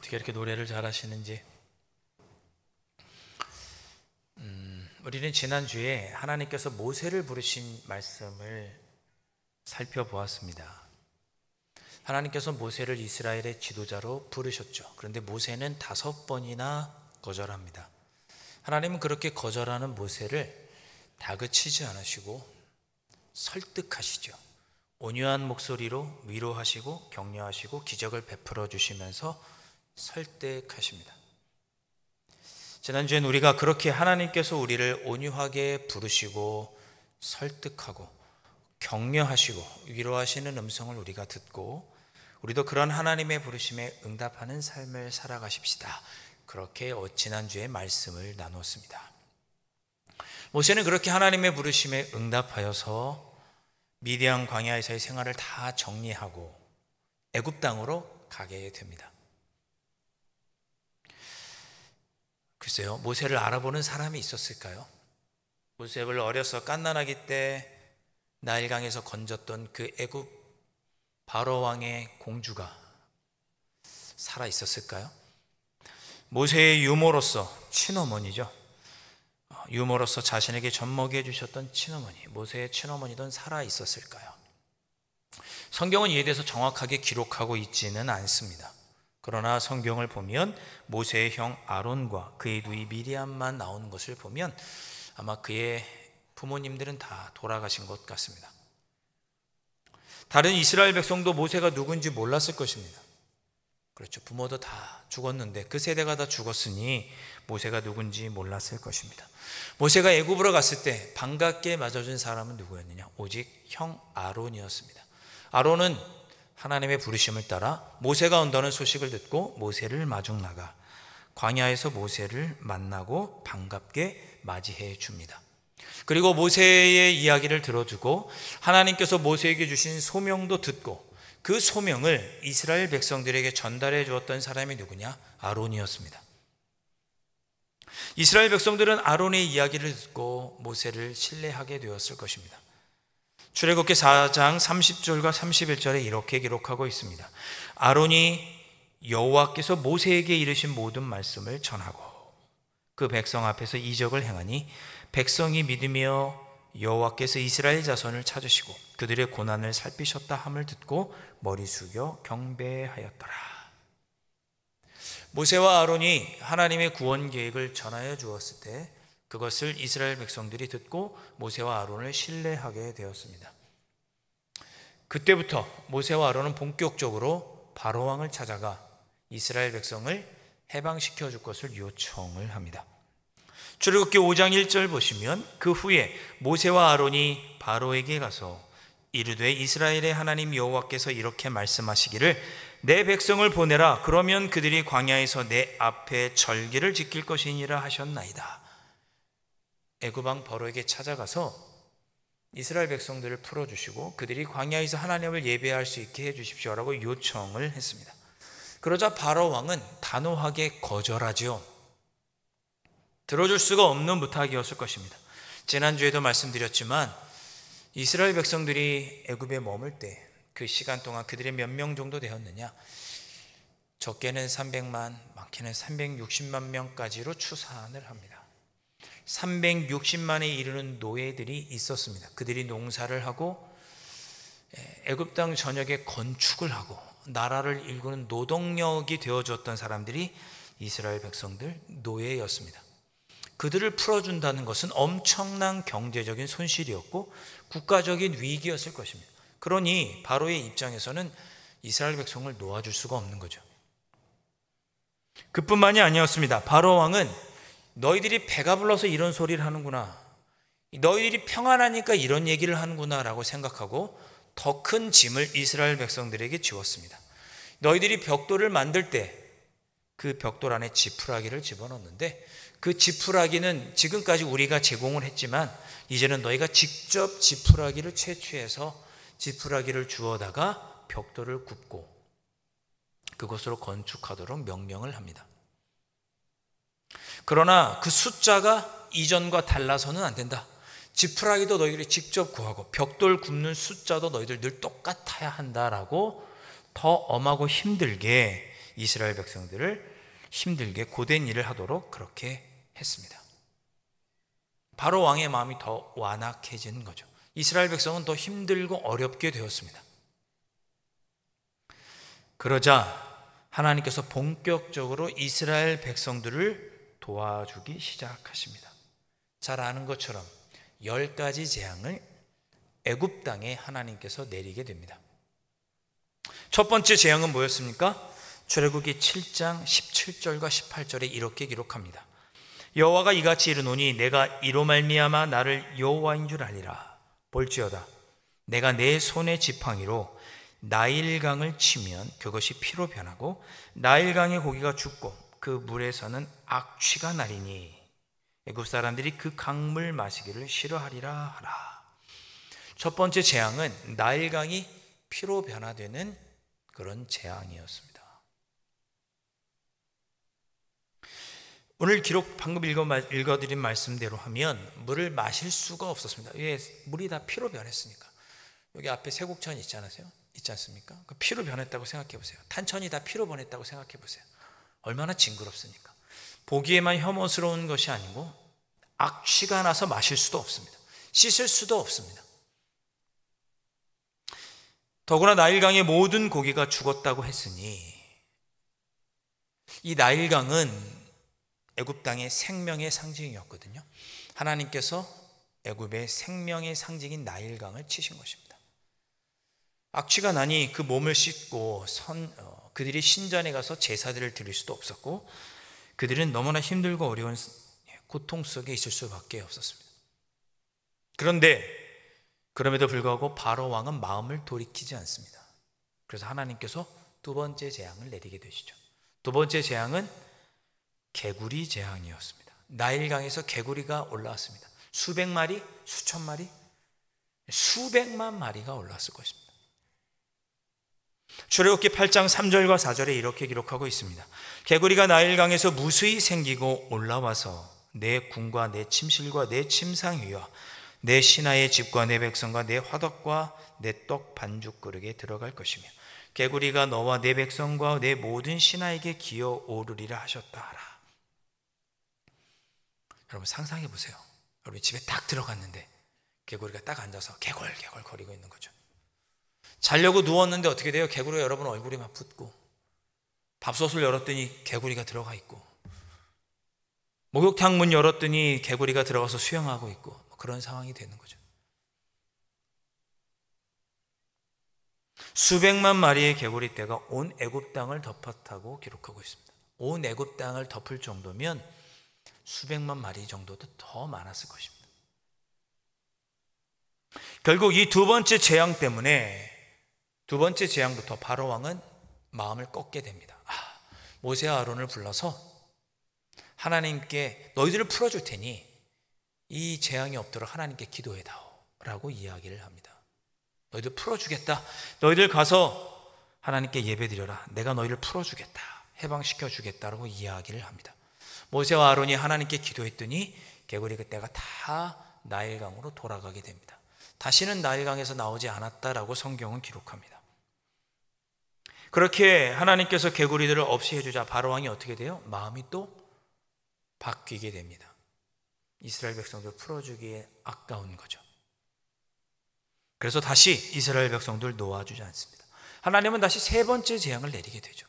어떻게 이렇게 노래를 잘하시는지. 우리는 지난주에 하나님께서 모세를 부르신 말씀을 살펴보았습니다. 하나님께서 모세를 이스라엘의 지도자로 부르셨죠. 그런데 모세는 5번이나 거절합니다. 하나님은 그렇게 거절하는 모세를 다그치지 않으시고 설득하시죠. 온유한 목소리로 위로하시고 격려하시고 기적을 베풀어 주시면서 설득하십니다. 지난주엔 우리가 그렇게 하나님께서 우리를 온유하게 부르시고 설득하고 격려하시고 위로하시는 음성을 우리가 듣고 우리도 그런 하나님의 부르심에 응답하는 삶을 살아가십시다. 그렇게 지난주에 말씀을 나누었습니다. 모세는 그렇게 하나님의 부르심에 응답하여서 미디안 광야에서의 생활을 다 정리하고 애굽 땅으로 가게 됩니다. 글쎄요, 모세를 알아보는 사람이 있었을까요? 모세를 어려서 갓난아기 때 나일강에서 건졌던 그 애굽 바로 왕의 공주가 살아 있었을까요? 모세의 유모로서 친어머니죠. 유모로서 자신에게 젖먹여 주셨던 친어머니, 모세의 친어머니든 살아 있었을까요? 성경은 이에 대해서 정확하게 기록하고 있지는 않습니다. 그러나 성경을 보면 모세의 형 아론과 그의 누이 미리암만 나오는 것을 보면 아마 그의 부모님들은 다 돌아가신 것 같습니다. 다른 이스라엘 백성도 모세가 누군지 몰랐을 것입니다. 그렇죠. 부모도 다 죽었는데 그 세대가 다 죽었으니 모세가 누군지 몰랐을 것입니다. 모세가 애굽으로 갔을 때 반갑게 맞아준 사람은 누구였느냐? 오직 형 아론이었습니다. 아론은 하나님의 부르심을 따라 모세가 온다는 소식을 듣고 모세를 마중 나가 광야에서 모세를 만나고 반갑게 맞이해 줍니다. 그리고 모세의 이야기를 들어주고 하나님께서 모세에게 주신 소명도 듣고 그 소명을 이스라엘 백성들에게 전달해 주었던 사람이 누구냐? 아론이었습니다. 이스라엘 백성들은 아론의 이야기를 듣고 모세를 신뢰하게 되었을 것입니다. 출애굽기 4장 30절과 31절에 이렇게 기록하고 있습니다. 아론이 여호와께서 모세에게 이르신 모든 말씀을 전하고 그 백성 앞에서 이적을 행하니 백성이 믿으며 여호와께서 이스라엘 자손을 찾으시고 그들의 고난을 살피셨다 함을 듣고 머리 숙여 경배하였더라. 모세와 아론이 하나님의 구원 계획을 전하여 주었을 때 그것을 이스라엘 백성들이 듣고 모세와 아론을 신뢰하게 되었습니다. 그때부터 모세와 아론은 본격적으로 바로 왕을 찾아가 이스라엘 백성을 해방시켜 줄 것을 요청을 합니다. 출애굽기 5장 1절 보시면 그 후에 모세와 아론이 바로에게 가서 이르되 이스라엘의 하나님 여호와께서 이렇게 말씀하시기를 내 백성을 보내라. 그러면 그들이 광야에서 내 앞에 절기를 지킬 것이니라 하셨나이다. 애굽 왕 바로에게 찾아가서 이스라엘 백성들을 풀어주시고 그들이 광야에서 하나님을 예배할 수 있게 해주십시오라고 요청을 했습니다. 그러자 바로 왕은 단호하게 거절하지요. 들어줄 수가 없는 부탁이었을 것입니다. 지난주에도 말씀드렸지만 이스라엘 백성들이 애굽에 머물 때 그 시간 동안 그들이 몇 명 정도 되었느냐? 적게는 300만, 많게는 360만 명까지로 추산을 합니다. 360만에 이르는 노예들이 있었습니다. 그들이 농사를 하고 애굽 땅 전역에 건축을 하고 나라를 일구는 노동력이 되어줬던 사람들이 이스라엘 백성들 노예였습니다. 그들을 풀어준다는 것은 엄청난 경제적인 손실이었고 국가적인 위기였을 것입니다. 그러니 바로의 입장에서는 이스라엘 백성을 놓아줄 수가 없는 거죠. 그뿐만이 아니었습니다. 바로 왕은 너희들이 배가 불러서 이런 소리를 하는구나, 너희들이 평안하니까 이런 얘기를 하는구나 라고 생각하고 더 큰 짐을 이스라엘 백성들에게 지웠습니다. 너희들이 벽돌을 만들 때 그 벽돌 안에 지푸라기를 집어넣는데 그 지푸라기는 지금까지 우리가 제공을 했지만 이제는 너희가 직접 지푸라기를 채취해서 지푸라기를 주워다가 벽돌을 굽고 그것으로 건축하도록 명령을 합니다. 그러나 그 숫자가 이전과 달라서는 안 된다. 지푸라기도 너희들이 직접 구하고 벽돌 굽는 숫자도 너희들 늘 똑같아야 한다라고 더 엄하고 힘들게 이스라엘 백성들을 힘들게 고된 일을 하도록 그렇게 했습니다. 바로 왕의 마음이 더 완악해진 거죠. 이스라엘 백성은 더 힘들고 어렵게 되었습니다. 그러자 하나님께서 본격적으로 이스라엘 백성들을 도와주기 시작하십니다. 잘 아는 것처럼 10가지 재앙을 애굽 땅에 하나님께서 내리게 됩니다. 첫 번째 재앙은 뭐였습니까? 출애굽기 7장 17절과 18절에 이렇게 기록합니다. 여호와가 이같이 이르노니 내가 이로 말미암아 나를 여호와인 줄 알리라. 볼지어다 내가 내 손의 지팡이로 나일강을 치면 그것이 피로 변하고 나일강의 고기가 죽고 그 물에서는 악취가 나리니 애굽 사람들이 그 강물 마시기를 싫어하리라 하라. 첫 번째 재앙은 나일강이 피로 변화되는 그런 재앙이었습니다. 오늘 기록 방금 읽어드린 말씀대로 하면 물을 마실 수가 없었습니다. 왜? 물이 다 피로 변했으니까. 여기 앞에 세곡천 있지 않습니까? 그 피로 변했다고 생각해 보세요. 탄천이 다 피로 변했다고 생각해 보세요. 얼마나 징그럽습니까? 보기에만 혐오스러운 것이 아니고 악취가 나서 마실 수도 없습니다. 씻을 수도 없습니다. 더구나 나일강의 모든 고기가 죽었다고 했으니 이 나일강은 애굽 땅의 생명의 상징이었거든요. 하나님께서 애굽의 생명의 상징인 나일강을 치신 것입니다. 악취가 나니 그 몸을 씻고 그들이 신전에 가서 제사들을 드릴 수도 없었고 그들은 너무나 힘들고 어려운 고통 속에 있을 수밖에 없었습니다. 그런데 그럼에도 불구하고 바로 왕은 마음을 돌이키지 않습니다. 그래서 하나님께서 두 번째 재앙을 내리게 되시죠. 두 번째 재앙은 개구리 재앙이었습니다. 나일강에서 개구리가 올라왔습니다. 수백 마리, 수천 마리, 수백만 마리가 올라왔을 것입니다. 출애굽기 8장 3절과 4절에 이렇게 기록하고 있습니다. 개구리가 나일강에서 무수히 생기고 올라와서 내 궁과 내 침실과 내 침상 위와 내 신하의 집과 내 백성과 내 화덕과 내 떡 반죽 그릇에 들어갈 것이며 개구리가 너와 내 백성과 내 모든 신하에게 기어 오르리라 하셨다 하라. 여러분 상상해 보세요. 여러분 집에 딱 들어갔는데 개구리가 딱 앉아서 개골개골 거리고 있는 거죠. 자려고 누웠는데 어떻게 돼요? 개구리가 여러분 얼굴에 막 붙고, 밥솥을 열었더니 개구리가 들어가 있고, 목욕탕 문 열었더니 개구리가 들어가서 수영하고 있고, 그런 상황이 되는 거죠. 수백만 마리의 개구리 떼가 온 애굽 땅을 덮었다고 기록하고 있습니다. 온 애굽 땅을 덮을 정도면 수백만 마리 정도도 더 많았을 것입니다. 결국 이 두 번째 재앙 때문에, 두 번째 재앙부터 바로 왕은 마음을 꺾게 됩니다. 모세와 아론을 불러서 하나님께 너희들을 풀어줄 테니 이 재앙이 없도록 하나님께 기도해다오 라고 이야기를 합니다. 너희들 풀어주겠다. 너희들 가서 하나님께 예배드려라. 내가 너희를 풀어주겠다. 해방시켜주겠다라고 이야기를 합니다. 모세와 아론이 하나님께 기도했더니 개구리 그때가 다 나일강으로 돌아가게 됩니다. 다시는 나일강에서 나오지 않았다라고 성경은 기록합니다. 그렇게 하나님께서 개구리들을 없이 해주자 바로왕이 어떻게 돼요? 마음이 또 바뀌게 됩니다. 이스라엘 백성들 풀어주기에 아까운 거죠. 그래서 다시 이스라엘 백성들 놓아주지 않습니다. 하나님은 다시 세 번째 재앙을 내리게 되죠.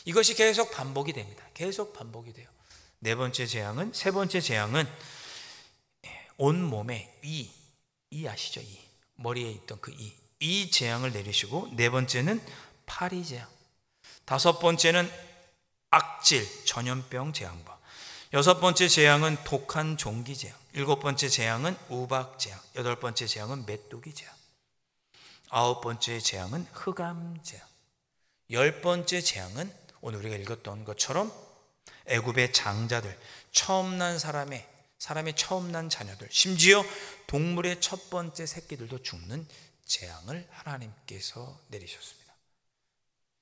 이것이 계속 반복이 됩니다. 계속 반복이 돼요. 세 번째 재앙은 온몸에 이 아시죠? 머리에 있던 그 이 재앙을 내리시고, 네 번째는 파리 재앙, 다섯 번째는 악질 전염병 재앙과, 여섯 번째 재앙은 독한 종기 재앙, 일곱 번째 재앙은 우박 재앙, 여덟 번째 재앙은 메뚜기 재앙, 아홉 번째 재앙은 흑암 재앙, 열 번째 재앙은 오늘 우리가 읽었던 것처럼 애굽의 장자들, 처음 난 사람의 처음 난 자녀들, 심지어 동물의 첫 번째 새끼들도 죽는 재앙을 하나님께서 내리셨습니다.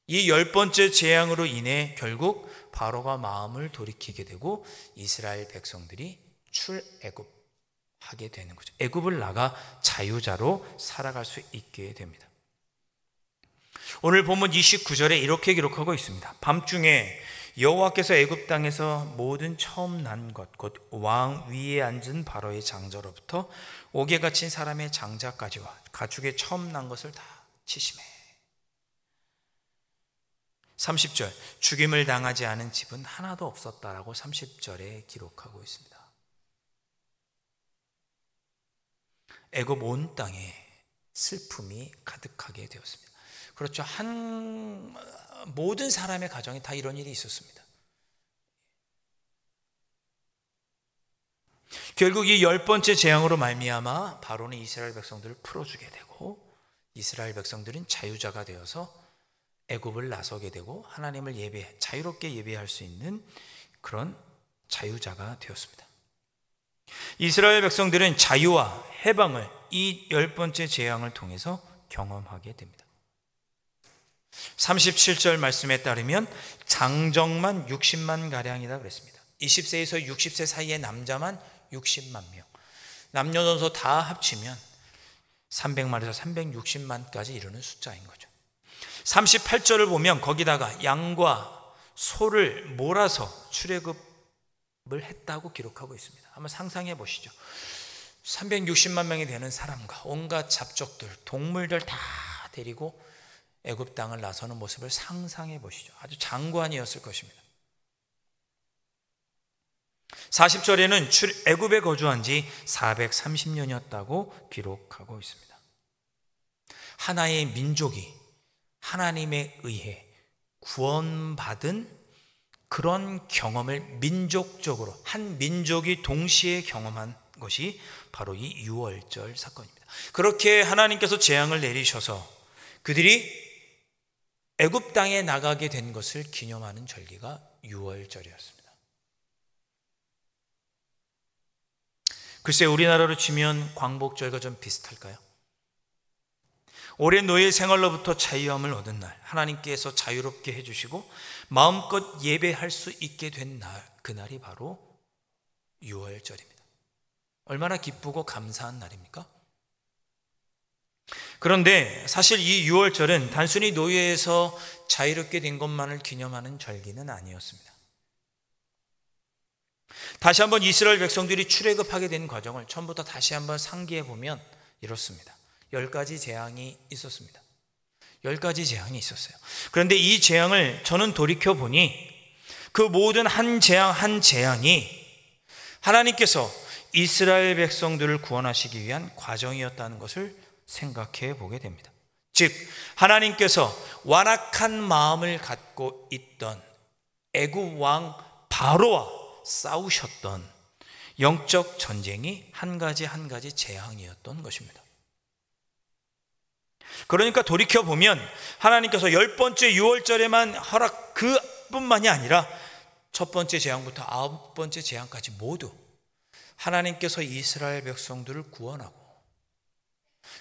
이 열 번째 재앙으로 인해 결국 바로가 마음을 돌이키게 되고 이스라엘 백성들이 출애굽하게 되는 거죠. 애굽을 나가 자유자로 살아갈 수 있게 됩니다. 오늘 본문 29절에 이렇게 기록하고 있습니다. 밤중에 여호와께서 애굽 땅에서 모든 처음 난 것, 곧 왕 위에 앉은 바로의 장자로부터 옥에 갇힌 사람의 장자까지와 가축의 처음 난 것을 다 치심해. 30절, 죽임을 당하지 않은 집은 하나도 없었다라고 30절에 기록하고 있습니다. 애굽 온 땅에 슬픔이 가득하게 되었습니다. 그렇죠. 모든 사람의 가정에 다 이런 일이 있었습니다. 결국 이 10번째 재앙으로 말미암아 바로는 이스라엘 백성들을 풀어주게 되고, 이스라엘 백성들은 자유자가 되어서 애굽을 나서게 되고 하나님을 자유롭게 예배할 수 있는 그런 자유자가 되었습니다. 이스라엘 백성들은 자유와 해방을 이 10번째 재앙을 통해서 경험하게 됩니다. 37절 말씀에 따르면 장정만 60만 가량이다 그랬습니다. 20세에서 60세 사이의 남자만 60만 명, 남녀노소 다 합치면 300만에서 360만까지 이르는 숫자인 거죠. 38절을 보면 거기다가 양과 소를 몰아서 출애굽을 했다고 기록하고 있습니다. 한번 상상해 보시죠. 360만 명이 되는 사람과 온갖 잡족들, 동물들 다 데리고 애굽 땅을 나서는 모습을 상상해 보시죠. 아주 장관이었을 것입니다. 40절에는 애굽에 거주한 지 430년이었다고 기록하고 있습니다. 하나의 민족이 하나님에 의해 구원받은 그런 경험을 민족적으로 한 민족이 동시에 경험한 것이 바로 이 유월절 사건입니다. 그렇게 하나님께서 재앙을 내리셔서 그들이 애굽 땅에 나가게 된 것을 기념하는 절기가 유월절이었습니다. 글쎄, 우리나라로 치면 광복절과 좀 비슷할까요? 오랜 노예 생활로부터 자유함을 얻은 날, 하나님께서 자유롭게 해주시고 마음껏 예배할 수 있게 된 날, 그날이 바로 유월절입니다. 얼마나 기쁘고 감사한 날입니까? 그런데 사실 이 유월절은 단순히 노예에서 자유롭게 된 것만을 기념하는 절기는 아니었습니다. 다시 한번 이스라엘 백성들이 출애굽하게 된 과정을 처음부터 다시 한번 상기해 보면 이렇습니다. 10가지 재앙이 있었습니다. 10가지 재앙이 있었어요. 그런데 이 재앙을 저는 돌이켜 보니 그 모든 한 재앙 한 재앙이 하나님께서 이스라엘 백성들을 구원하시기 위한 과정이었다는 것을 생각해 보게 됩니다. 즉, 하나님께서 완악한 마음을 갖고 있던 애굽 왕 바로와 싸우셨던 영적 전쟁이 한 가지 한 가지 재앙이었던 것입니다. 그러니까 돌이켜보면 하나님께서 10번째 유월절에만 허락 그뿐만이 아니라 첫 번째 재앙부터 9번째 재앙까지 모두 하나님께서 이스라엘 백성들을 구원하고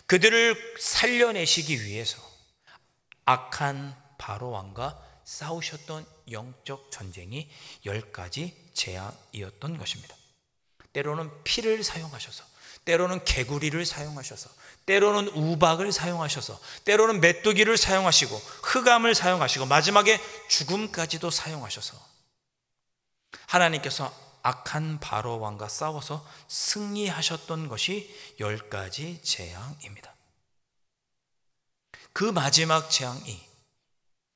그들을 살려내시기 위해서 악한 바로 왕과 싸우셨던 영적 전쟁이 10가지 재앙이었던 것입니다. 때로는 피를 사용하셔서, 때로는 개구리를 사용하셔서, 때로는 우박을 사용하셔서, 때로는 메뚜기를 사용하시고 흑암을 사용하시고 마지막에 죽음까지도 사용하셔서 하나님께서 악한 바로 왕과 싸워서 승리하셨던 것이 10가지 재앙입니다. 그 마지막 재앙이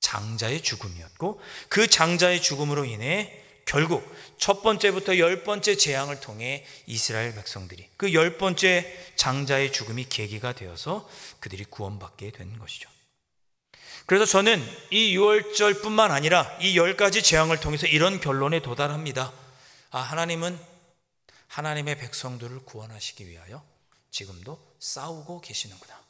장자의 죽음이었고, 그 장자의 죽음으로 인해 결국 첫 번째부터 10번째 재앙을 통해 이스라엘 백성들이 그 10번째 장자의 죽음이 계기가 되어서 그들이 구원받게 된 것이죠. 그래서 저는 이 유월절뿐만 아니라 이 10가지 재앙을 통해서 이런 결론에 도달합니다. 하나님은 하나님의 백성들을 구원하시기 위하여 지금도 싸우고 계시는구나.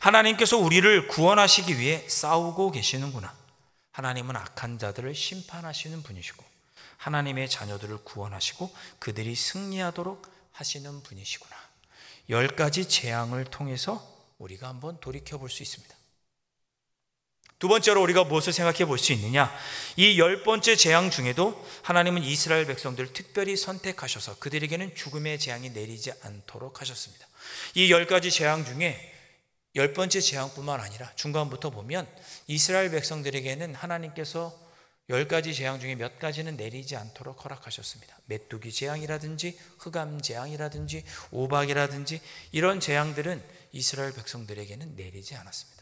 하나님께서 우리를 구원하시기 위해 싸우고 계시는구나. 하나님은 악한 자들을 심판하시는 분이시고 하나님의 자녀들을 구원하시고 그들이 승리하도록 하시는 분이시구나. 10가지 재앙을 통해서 우리가 한번 돌이켜 볼 수 있습니다. 두 번째로 우리가 무엇을 생각해 볼 수 있느냐? 이 10번째 재앙 중에도 하나님은 이스라엘 백성들을 특별히 선택하셔서 그들에게는 죽음의 재앙이 내리지 않도록 하셨습니다. 이 10가지 재앙 중에 10번째 재앙뿐만 아니라 중간부터 보면 이스라엘 백성들에게는 하나님께서 10가지 재앙 중에 몇 가지는 내리지 않도록 허락하셨습니다. 메뚜기 재앙이라든지 흑암 재앙이라든지 오박이라든지 이런 재앙들은 이스라엘 백성들에게는 내리지 않았습니다.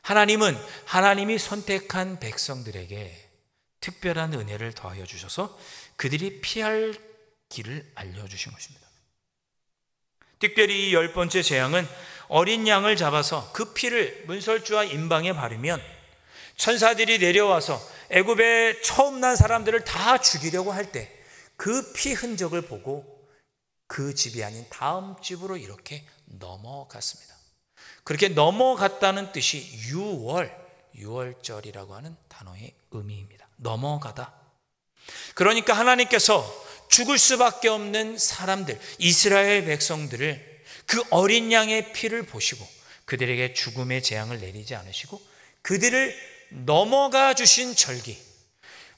하나님은 하나님이 선택한 백성들에게 특별한 은혜를 더하여 주셔서 그들이 피할 길을 알려주신 것입니다. 특별히 이 10번째 재앙은 어린 양을 잡아서 그 피를 문설주와 임방에 바르면 천사들이 내려와서 애굽에 처음 난 사람들을 다 죽이려고 할 때 그 피 흔적을 보고 그 집이 아닌 다음 집으로 이렇게 넘어갔습니다. 그렇게 넘어갔다는 뜻이 유월절이라고 하는 단어의 의미입니다. 넘어가다. 그러니까 하나님께서 죽을 수밖에 없는 사람들, 이스라엘 백성들을 그 어린 양의 피를 보시고 그들에게 죽음의 재앙을 내리지 않으시고 그들을 넘어가 주신 절기,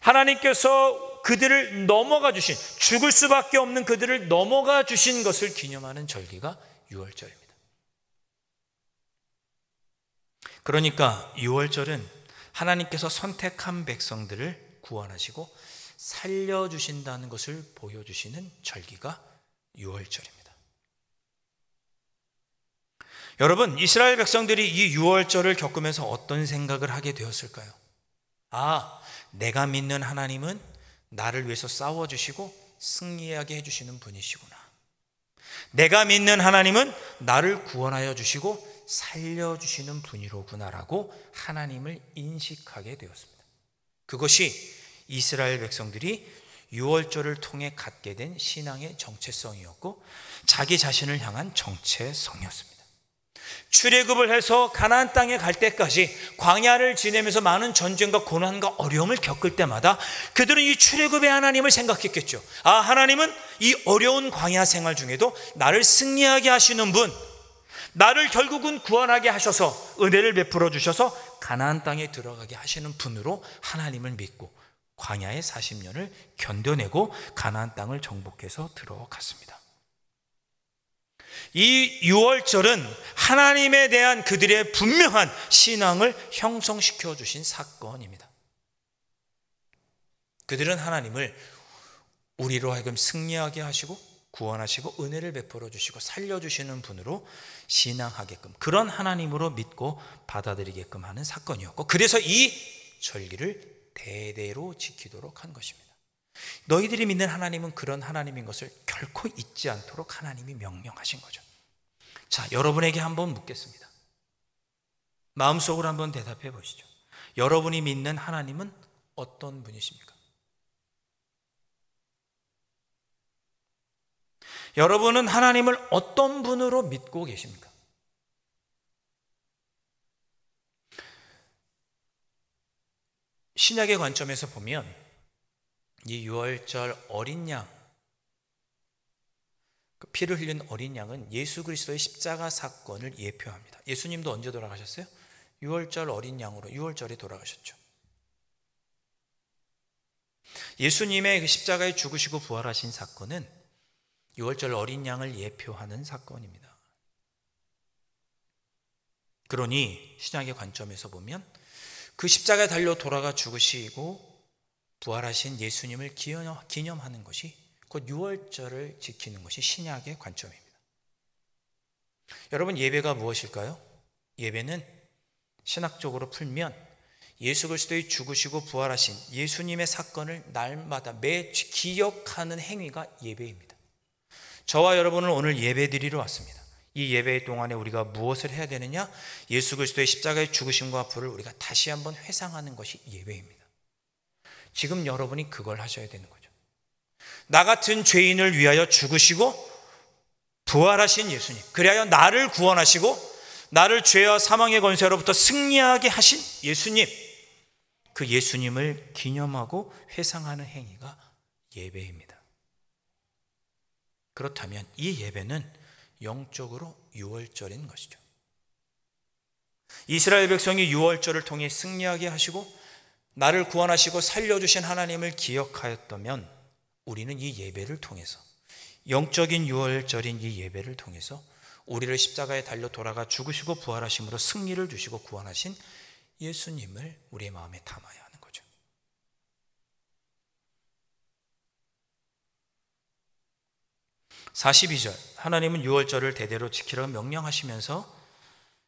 하나님께서 그들을 넘어가 주신, 죽을 수밖에 없는 그들을 넘어가 주신 것을 기념하는 절기가 유월절입니다. 그러니까 유월절은 하나님께서 선택한 백성들을 구원하시고 살려주신다는 것을 보여주시는 절기가 유월절입니다. 여러분, 이스라엘 백성들이 이 유월절을 겪으면서 어떤 생각을 하게 되었을까요? 아, 내가 믿는 하나님은 나를 위해서 싸워주시고 승리하게 해주시는 분이시구나. 내가 믿는 하나님은 나를 구원하여 주시고 살려주시는 분이로구나라고 하나님을 인식하게 되었습니다. 그것이 이스라엘 백성들이 유월절을 통해 갖게 된 신앙의 정체성이었고 자기 자신을 향한 정체성이었습니다. 출애굽을 해서 가나안 땅에 갈 때까지 광야를 지내면서 많은 전쟁과 고난과 어려움을 겪을 때마다 그들은 이 출애굽의 하나님을 생각했겠죠. 아, 하나님은 이 어려운 광야 생활 중에도 나를 승리하게 하시는 분, 나를 결국은 구원하게 하셔서 은혜를 베풀어 주셔서 가나안 땅에 들어가게 하시는 분으로 하나님을 믿고 광야의 40년을 견뎌내고 가나안 땅을 정복해서 들어갔습니다. 이 유월절은 하나님에 대한 그들의 분명한 신앙을 형성시켜 주신 사건입니다. 그들은 하나님을 우리로 하여금 승리하게 하시고 구원하시고 은혜를 베풀어 주시고 살려주시는 분으로 신앙하게끔, 그런 하나님으로 믿고 받아들이게끔 하는 사건이었고, 그래서 이 절기를 대대로 지키도록 한 것입니다. 너희들이 믿는 하나님은 그런 하나님인 것을 결코 잊지 않도록 하나님이 명령하신 거죠. 자, 여러분에게 한번 묻겠습니다. 마음속으로 한번 대답해 보시죠. 여러분이 믿는 하나님은 어떤 분이십니까? 여러분은 하나님을 어떤 분으로 믿고 계십니까? 신약의 관점에서 보면 이 유월절 어린 양, 그 피를 흘린 어린 양은 예수 그리스도의 십자가 사건을 예표합니다. 예수님도 언제 돌아가셨어요? 유월절 어린 양으로 유월절에 돌아가셨죠. 예수님의 그 십자가에 죽으시고 부활하신 사건은 유월절 어린 양을 예표하는 사건입니다. 그러니 신약의 관점에서 보면 그 십자가에 달려 돌아가 죽으시고 부활하신 예수님을 기념하는 것이 곧 유월절을 지키는 것이 신약의 관점입니다. 여러분, 예배가 무엇일까요? 예배는 신학적으로 풀면 예수 그리스도의 죽으시고 부활하신 예수님의 사건을 날마다 매 기억하는 행위가 예배입니다. 저와 여러분은 오늘 예배 드리러 왔습니다. 이 예배 동안에 우리가 무엇을 해야 되느냐? 예수 그리스도의 십자가의 죽으심과 부활을 우리가 다시 한번 회상하는 것이 예배입니다. 지금 여러분이 그걸 하셔야 되는 거죠. 나 같은 죄인을 위하여 죽으시고 부활하신 예수님, 그리하여 나를 구원하시고 나를 죄와 사망의 권세로부터 승리하게 하신 예수님, 그 예수님을 기념하고 회상하는 행위가 예배입니다. 그렇다면 이 예배는 영적으로 유월절인 것이죠. 이스라엘 백성이 유월절을 통해 승리하게 하시고 나를 구원하시고 살려주신 하나님을 기억하였다면 우리는 이 예배를 통해서, 영적인 유월절인 이 예배를 통해서 우리를 십자가에 달려 돌아가 죽으시고 부활하심으로 승리를 주시고 구원하신 예수님을 우리의 마음에 담아야 하는 거죠. (42절) 하나님은 유월절을 대대로 지키라고 명령하시면서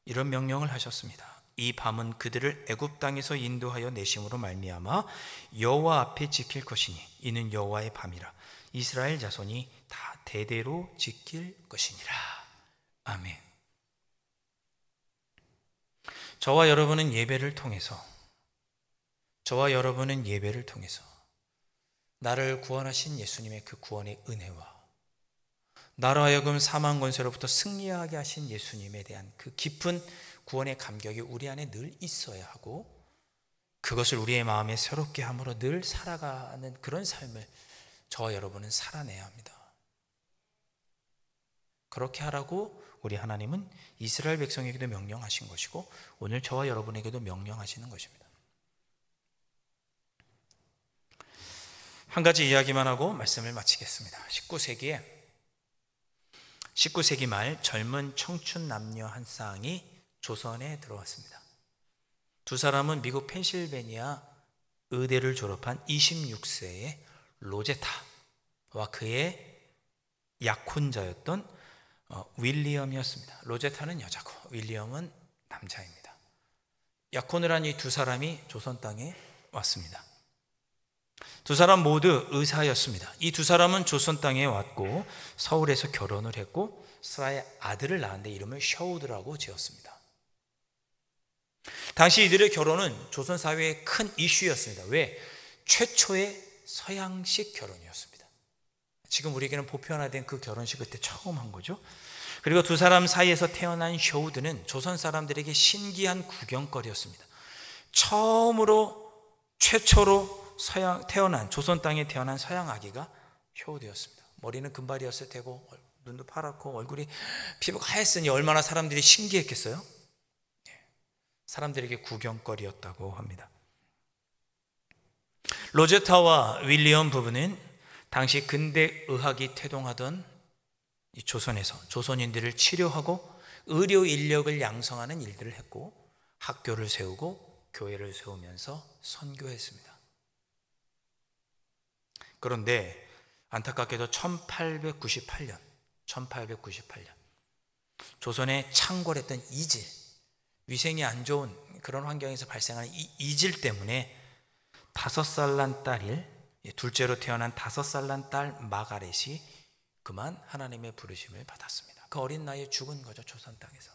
이런 명령을 하셨습니다. 이 밤은 그들을 애굽 땅에서 인도하여 내심으로 말미암아 여호와 앞에 지킬 것이니 이는 여호와의 밤이라. 이스라엘 자손이 다 대대로 지킬 것이니라. 아멘. 저와 여러분은 예배를 통해서 나를 구원하신 예수님의 그 구원의 은혜와 나로 하여금 사망 권세로부터 승리하게 하신 예수님에 대한 그 깊은 구원의 감격이 우리 안에 늘 있어야 하고, 그것을 우리의 마음에 새롭게 함으로 늘 살아가는 그런 삶을 저와 여러분은 살아내야 합니다. 그렇게 하라고 우리 하나님은 이스라엘 백성에게도 명령하신 것이고 오늘 저와 여러분에게도 명령하시는 것입니다. 한 가지 이야기만 하고 말씀을 마치겠습니다. 19세기 말 젊은 청춘 남녀 한 쌍이 조선에 들어왔습니다. 두 사람은 미국 펜실베니아 의대를 졸업한 26세의 로제타와 그의 약혼자였던 윌리엄이었습니다. 로제타는 여자고 윌리엄은 남자입니다. 약혼을 한 이 두 사람이 조선 땅에 왔습니다. 두 사람 모두 의사였습니다. 이 두 사람은 조선 땅에 왔고 서울에서 결혼을 했고 스라의 아들을 낳았는데 이름을 셔우드라고 지었습니다. 당시 이들의 결혼은 조선 사회의 큰 이슈였습니다. 왜? 최초의 서양식 결혼이었습니다. 지금 우리에게는 보편화된 그 결혼식 그때 처음 한 거죠. 그리고 두 사람 사이에서 태어난 셔우드는 조선 사람들에게 신기한 구경거리였습니다. 최초로 조선 땅에 태어난 서양 아기가 셔우드였습니다. 머리는 금발이었을 테고 눈도 파랗고 얼굴이 피부가 하였으니 얼마나 사람들이 신기했겠어요? 사람들에게 구경거리였다고 합니다. 로제타와 윌리엄 부부는 당시 근대 의학이 태동하던 이 조선에서 조선인들을 치료하고 의료 인력을 양성하는 일들을 했고 학교를 세우고 교회를 세우면서 선교했습니다. 그런데 안타깝게도 1898년 조선에 창궐했던 이질, 위생이 안 좋은 그런 환경에서 발생하는 이 이질 때문에 5살 난 둘째로 태어난 5살 난 딸 마가렛이 그만 하나님의 부르심을 받았습니다. 그 어린 나이에 죽은 거죠, 조선 땅에서.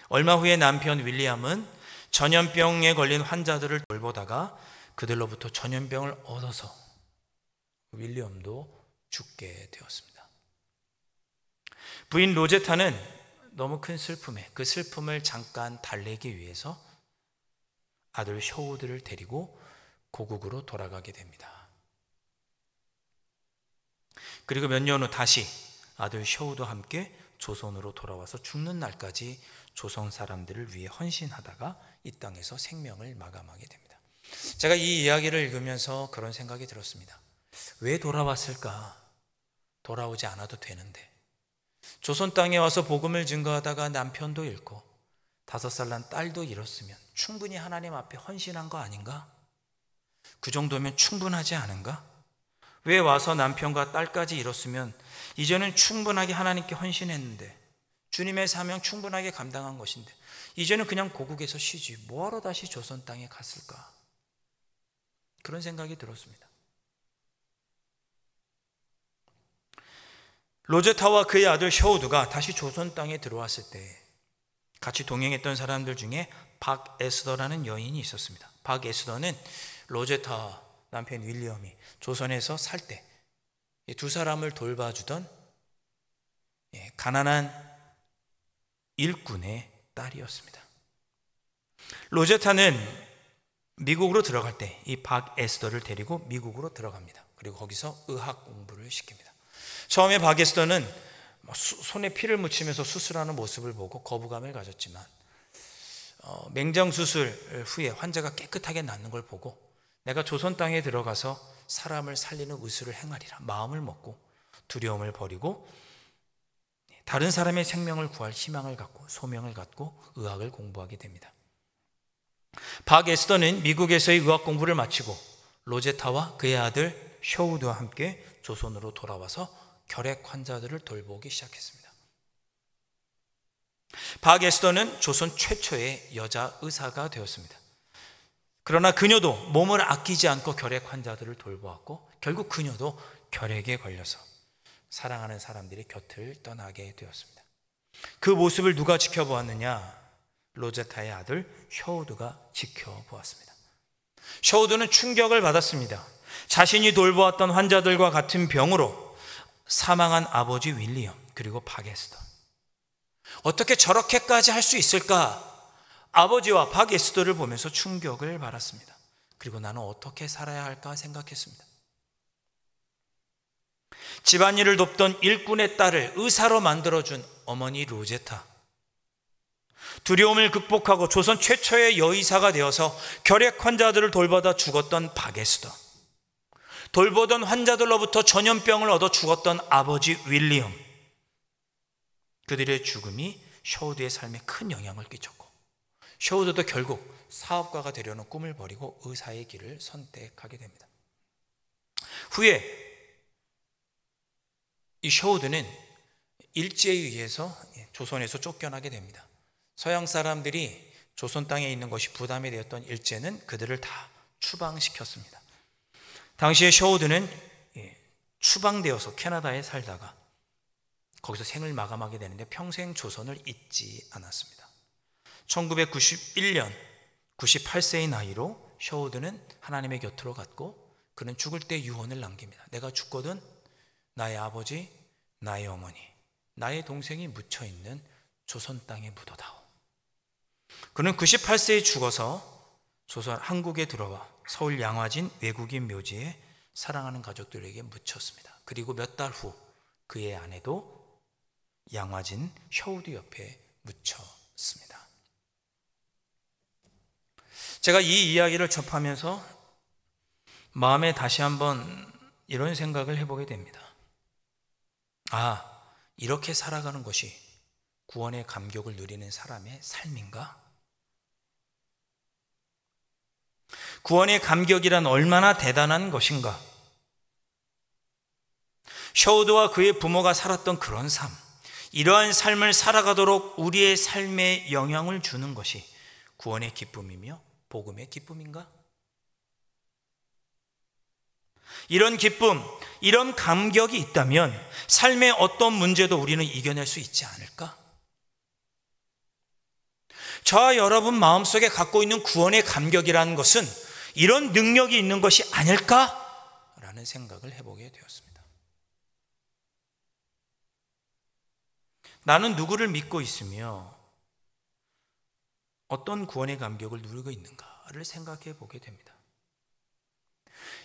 얼마 후에 남편 윌리엄은 전염병에 걸린 환자들을 돌보다가 그들로부터 전염병을 얻어서 윌리엄도 죽게 되었습니다. 부인 로제타는 너무 큰 슬픔에 그 슬픔을 잠깐 달래기 위해서 아들 셔우드를 데리고 고국으로 돌아가게 됩니다. 그리고 몇 년 후 다시 아들 셔우드와 함께 조선으로 돌아와서 죽는 날까지 조선 사람들을 위해 헌신하다가 이 땅에서 생명을 마감하게 됩니다. 제가 이 이야기를 읽으면서 그런 생각이 들었습니다. 왜 돌아왔을까? 돌아오지 않아도 되는데. 조선 땅에 와서 복음을 증거하다가 남편도 잃고 5살 난 딸도 잃었으면 충분히 하나님 앞에 헌신한 거 아닌가? 그 정도면 충분하지 않은가? 왜 와서 남편과 딸까지 잃었으면 이제는 충분하게 하나님께 헌신했는데 주님의 사명 충분하게 감당한 것인데 이제는 그냥 고국에서 쉬지 뭐하러 다시 조선 땅에 갔을까? 그런 생각이 들었습니다. 로제타와 그의 아들 셔우드가 다시 조선 땅에 들어왔을 때 같이 동행했던 사람들 중에 박에스더라는 여인이 있었습니다. 박에스더는 로제타 남편 윌리엄이 조선에서 살 때 두 사람을 돌봐주던 가난한 일꾼의 딸이었습니다. 로제타는 미국으로 들어갈 때 이 박에스더를 데리고 미국으로 들어갑니다. 그리고 거기서 의학 공부를 시킵니다. 처음에 박에스더는 손에 피를 묻히면서 수술하는 모습을 보고 거부감을 가졌지만 맹장 수술 후에 환자가 깨끗하게 낫는 걸 보고 내가 조선 땅에 들어가서 사람을 살리는 의술을 행하리라 마음을 먹고 두려움을 버리고 다른 사람의 생명을 구할 희망을 갖고 소명을 갖고 의학을 공부하게 됩니다. 박 에스더는 미국에서의 의학 공부를 마치고 로제타와 그의 아들 셔우드와 함께 조선으로 돌아와서 결핵 환자들을 돌보기 시작했습니다. 박 에스더는 조선 최초의 여자 의사가 되었습니다. 그러나 그녀도 몸을 아끼지 않고 결핵 환자들을 돌보았고 결국 그녀도 결핵에 걸려서 사랑하는 사람들이 곁을 떠나게 되었습니다. 그 모습을 누가 지켜보았느냐? 로제타의 아들 셔우드가 지켜보았습니다. 셔우드는 충격을 받았습니다. 자신이 돌보았던 환자들과 같은 병으로 사망한 아버지 윌리엄 그리고 박 에스더, 어떻게 저렇게까지 할 수 있을까? 아버지와 박 에스더를 보면서 충격을 받았습니다. 그리고 나는 어떻게 살아야 할까 생각했습니다. 집안일을 돕던 일꾼의 딸을 의사로 만들어준 어머니 로제타, 두려움을 극복하고 조선 최초의 여의사가 되어서 결핵 환자들을 돌보다 죽었던 박 에스더, 돌보던 환자들로부터 전염병을 얻어 죽었던 아버지 윌리엄, 그들의 죽음이 셔우드의 삶에 큰 영향을 끼쳤고 셔우드도 결국 사업가가 되려는 꿈을 버리고 의사의 길을 선택하게 됩니다. 후에 이 셔우드는 일제에 의해서 조선에서 쫓겨나게 됩니다. 서양 사람들이 조선 땅에 있는 것이 부담이 되었던 일제는 그들을 다 추방시켰습니다. 당시에 셔우드는 추방되어서 캐나다에 살다가 거기서 생을 마감하게 되는데 평생 조선을 잊지 않았습니다. 1991년 98세의 나이로 셔우드는 하나님의 곁으로 갔고 그는 죽을 때 유언을 남깁니다. 내가 죽거든 나의 아버지, 나의 어머니, 나의 동생이 묻혀있는 조선 땅에 묻어다오. 그는 98세에 죽어서 조선 한국에 들어와 서울 양화진 외국인 묘지에 사랑하는 가족들에게 묻혔습니다. 그리고 몇 달 후 그의 아내도 양화진 셔우드 옆에 묻혔습니다. 제가 이 이야기를 접하면서 마음에 다시 한번 이런 생각을 해보게 됩니다. 이렇게 살아가는 것이 구원의 감격을 누리는 사람의 삶인가? 구원의 감격이란 얼마나 대단한 것인가? 셔우드와 그의 부모가 살았던 그런 삶, 이러한 삶을 살아가도록 우리의 삶에 영향을 주는 것이 구원의 기쁨이며 복음의 기쁨인가? 이런 기쁨, 이런 감격이 있다면 삶의 어떤 문제도 우리는 이겨낼 수 있지 않을까? 저와 여러분 마음속에 갖고 있는 구원의 감격이라는 것은 이런 능력이 있는 것이 아닐까라는 생각을 해보게 되었습니다. 나는 누구를 믿고 있으며 어떤 구원의 감격을 누리고 있는가를 생각해 보게 됩니다.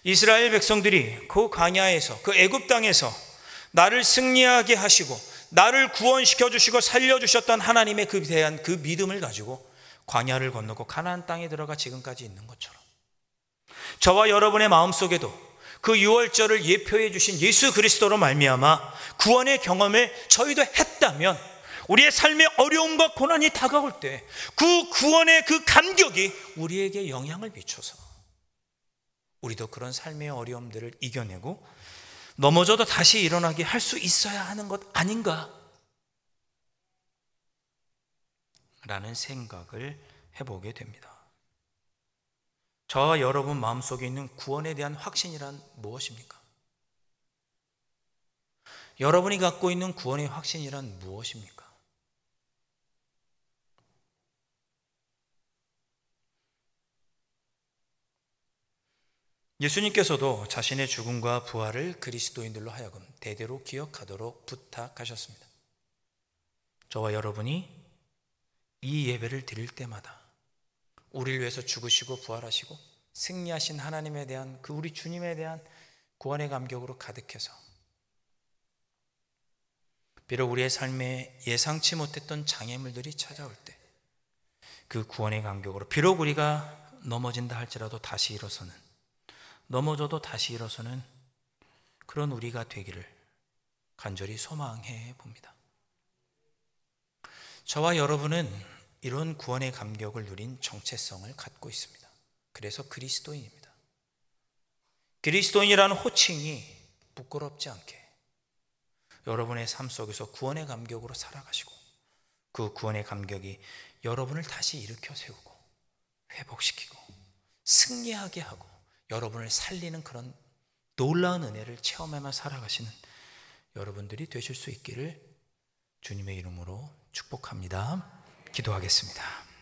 이스라엘 백성들이 그 광야에서, 그 애굽 땅에서 나를 승리하게 하시고 나를 구원시켜 주시고 살려주셨던 하나님의 그에 대한 그 믿음을 가지고 광야를 건너고 가나안 땅에 들어가 지금까지 있는 것처럼 저와 여러분의 마음속에도 그 유월절을 예표해 주신 예수 그리스도로 말미암아 구원의 경험을 저희도 했다면 우리의 삶의 어려움과 고난이 다가올 때 그 구원의 그 감격이 우리에게 영향을 미쳐서 우리도 그런 삶의 어려움들을 이겨내고 넘어져도 다시 일어나게 할 수 있어야 하는 것 아닌가? 라는 생각을 해보게 됩니다. 저와 여러분 마음속에 있는 구원에 대한 확신이란 무엇입니까? 여러분이 갖고 있는 구원의 확신이란 무엇입니까? 예수님께서도 자신의 죽음과 부활을 그리스도인들로 하여금 대대로 기억하도록 부탁하셨습니다. 저와 여러분이 이 예배를 드릴 때마다 우리를 위해서 죽으시고 부활하시고 승리하신 하나님에 대한 그 우리 주님에 대한 구원의 감격으로 가득해서 비록 우리의 삶에 예상치 못했던 장애물들이 찾아올 때 그 구원의 감격으로 비록 우리가 넘어진다 할지라도 다시 일어서는, 넘어져도 다시 일어서는 그런 우리가 되기를 간절히 소망해 봅니다. 저와 여러분은 이런 구원의 감격을 누린 정체성을 갖고 있습니다. 그래서 그리스도인입니다. 그리스도인이라는 호칭이 부끄럽지 않게 여러분의 삶 속에서 구원의 감격으로 살아가시고 그 구원의 감격이 여러분을 다시 일으켜 세우고 회복시키고 승리하게 하고 여러분을 살리는 그런 놀라운 은혜를 체험하며 살아가시는 여러분들이 되실 수 있기를 주님의 이름으로 축복합니다. 기도하겠습니다.